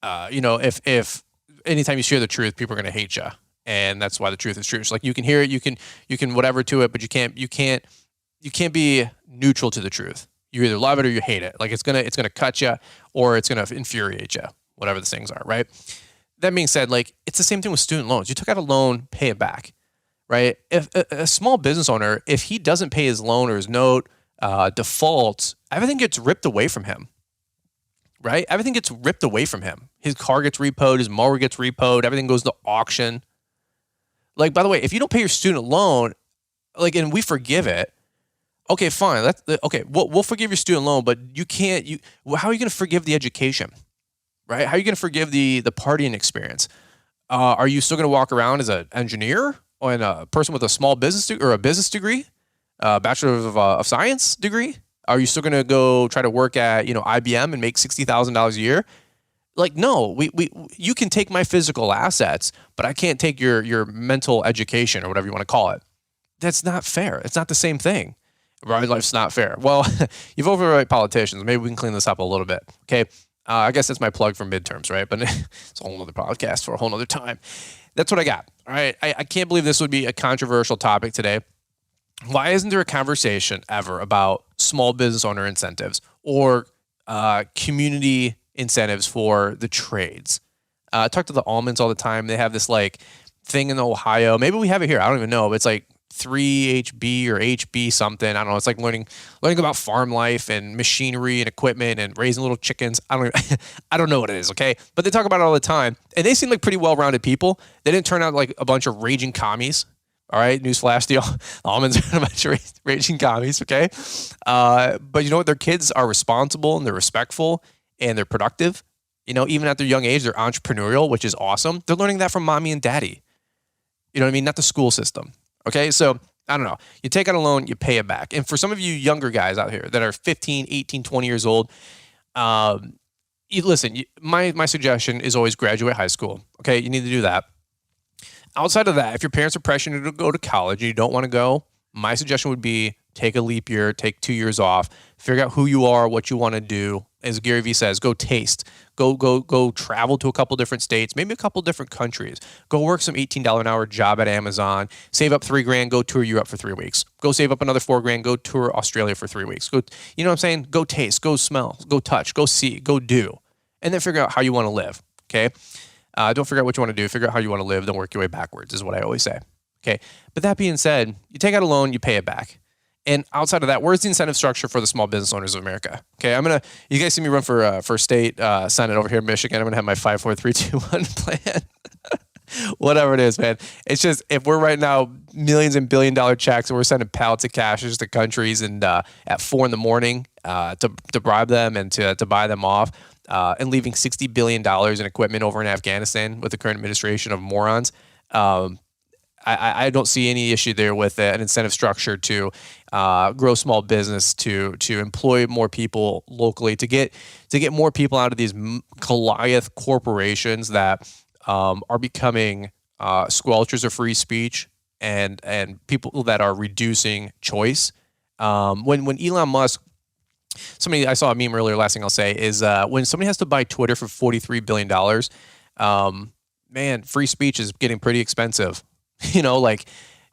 if anytime you share the truth, people are going to hate you. And that's why the truth is true. It's like you can hear it, you can whatever to it, but you can't be neutral to the truth. You either love it or you hate it. Like it's gonna cut you or it's gonna infuriate you, whatever the things are, right? That being said, like it's the same thing with student loans. You took out a loan, pay it back, right? If a small business owner, if he doesn't pay his loan or his note, defaults, everything gets ripped away from him, right? Everything gets ripped away from him. His car gets repoed, his mower gets repoed, everything goes to auction. Like, by the way, if you don't pay your student loan, like, and we forgive it, okay, fine. Okay. We'll forgive your student loan, but you can't. How are you going to forgive the education, right? How are you going to forgive the partying experience? Are you still going to walk around as an engineer or a person with a small business or a business degree, Bachelor of Science degree? Are you still going to go try to work at IBM and make $60,000 a year? Like, no, you can take my physical assets, but I can't take your mental education or whatever you want to call it. That's not fair. It's not the same thing. Right? Life's not fair. Well, you've overwrite politicians. Maybe we can clean this up a little bit. Okay. I guess that's my plug for midterms, right? But it's a whole nother podcast for a whole nother time. That's what I got. All right. I can't believe this would be a controversial topic today. Why isn't there a conversation ever about small business owner incentives or community incentives for the trades? I talk to the almonds all the time. They have this like thing in Ohio. Maybe we have it here. I don't even know. But it's like 3HB or HB something. I don't know. It's like learning about farm life and machinery and equipment and raising little chickens. I don't know what it is. Okay. But they talk about it all the time and they seem like pretty well-rounded people. They didn't turn out like a bunch of raging commies. All right. Newsflash, the almonds are a bunch of raging commies. Okay. But you know what? Their kids are responsible and they're respectful and they're productive. Even at their young age, they're entrepreneurial, which is awesome. They're learning that from mommy and daddy. You know what I mean? Not the school system. Okay, so I don't know. You take out a loan, you pay it back. And for some of you younger guys out here that are 15, 18, 20 years old, listen, my suggestion is always graduate high school. Okay, you need to do that. Outside of that, if your parents are pressuring you to go to college and you don't want to go, my suggestion would be take a leap year, take 2 years off, figure out who you are, what you want to do. As Gary Vee says, go taste, go travel to a couple different states, maybe a couple different countries. Go work some $18 an hour job at Amazon, save up $3,000, go tour Europe for 3 weeks. Go save up another $4,000, go tour Australia for 3 weeks. Go, you know what I'm saying? Go taste, go smell, go touch, go see, go do, and then figure out how you want to live. Okay. Don't figure out what you want to do. Figure out how you want to live. Then work your way backwards is what I always say. Okay. But that being said, you take out a loan, you pay it back. And outside of that, where's the incentive structure for the small business owners of America? Okay, you guys see me run for state Senate over here in Michigan. I'm going to have my 5, 4, 3, 2, 1 plan. Whatever it is, man. It's just, if we're right now millions and $billion checks and we're sending pallets of cash to countries and at 4 in the morning to bribe them and to buy them off and leaving $60 billion in equipment over in Afghanistan with the current administration of morons, I don't see any issue there with an incentive structure to grow small business, to employ more people locally, to get more people out of these Goliath corporations that are becoming squelchers of free speech and people that are reducing choice. When Elon Musk, I saw a meme earlier. Last thing I'll say is when somebody has to buy Twitter for $43 billion, man, free speech is getting pretty expensive. Like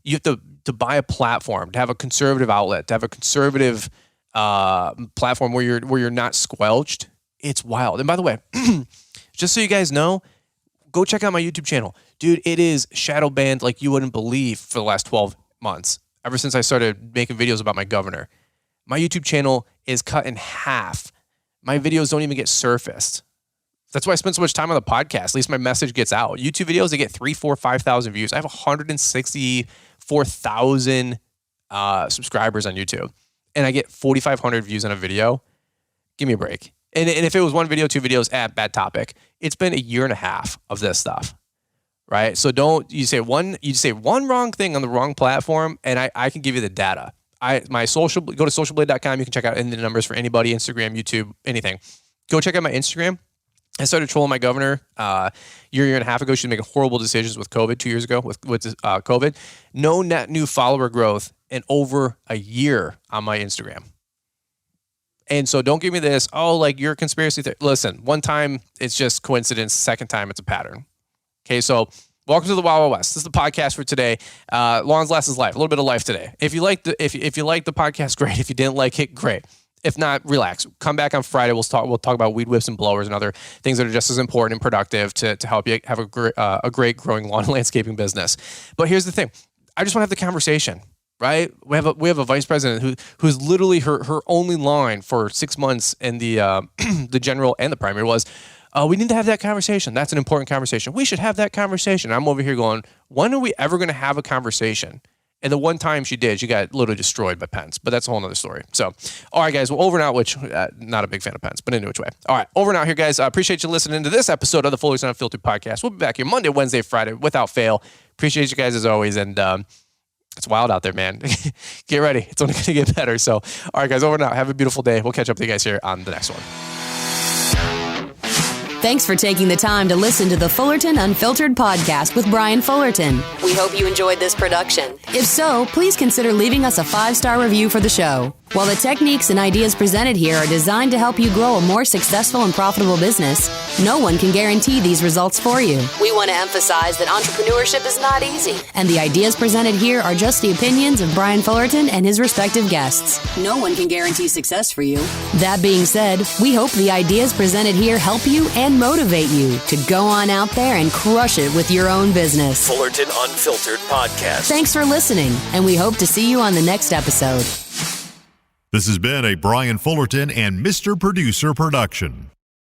you have to buy a platform, to have a conservative outlet, to have a conservative platform where you're not squelched. It's wild. And by the way, just so you guys know, go check out my YouTube channel. Dude, it is shadow banned like you wouldn't believe for the last 12 months. Ever since I started making videos about my governor. My YouTube channel is cut in half. My videos don't even get surfaced. That's why I spend so much time on the podcast. At least my message gets out. YouTube videos, they get 3, 4, 5,000 views. I have 164,000 subscribers on YouTube, and I get 4,500 views on a video. Give me a break. And if it was one video, two videos, bad topic. It's been a year and a half of this stuff, right? So you say one wrong thing on the wrong platform, and I can give you the data. Go to socialblade.com. You can check out any of the numbers for anybody, Instagram, YouTube, anything. Go check out my Instagram. I started trolling my governor year and a half ago. She was making horrible decisions with COVID 2 years ago with COVID. No net new follower growth in over a year on my Instagram. And so don't give me this, like you're a conspiracy theory. Listen, one time it's just coincidence. Second time it's a pattern. Okay, so welcome to the Wild Wild West. This is the podcast for today. Lawns Last is Life. A little bit of life today. If you like the podcast, great. If you didn't like it, great. If not, relax. Come back on Friday. We'll talk about weed whips and blowers and other things that are just as important and productive to help you have a great growing lawn and landscaping business. But here's the thing. I just want to have the conversation. Right? We have a vice president who's literally her only line for 6 months in the the general and the primary was, we need to have that conversation. That's an important conversation. We should have that conversation. I'm over here going, when are we ever going to have a conversation? And the one time she did, she got literally destroyed by Pence. But that's a whole nother story. So, all right, guys, well, over and out, which not a big fan of Pence, but in which way. All right, over and out here, guys. I appreciate you listening to this episode of the Fullerton Unfiltered podcast. We'll be back here Monday, Wednesday, Friday, without fail. Appreciate you guys as always. And it's wild out there, man. Get ready. It's only going to get better. So, all right, guys, over and out. Have a beautiful day. We'll catch up with you guys here on the next one. Thanks for taking the time to listen to the Fullerton Unfiltered podcast with Brian Fullerton. We hope you enjoyed this production. If so, please consider leaving us a 5-star review for the show. While the techniques and ideas presented here are designed to help you grow a more successful and profitable business, no one can guarantee these results for you. We want to emphasize that entrepreneurship is not easy, and the ideas presented here are just the opinions of Brian Fullerton and his respective guests. No one can guarantee success for you. That being said, we hope the ideas presented here help you and motivate you to go on out there and crush it with your own business. Fullerton Unfiltered Podcast. Thanks for listening, and we hope to see you on the next episode. This has been a Brian Fullerton and Mr. Producer production.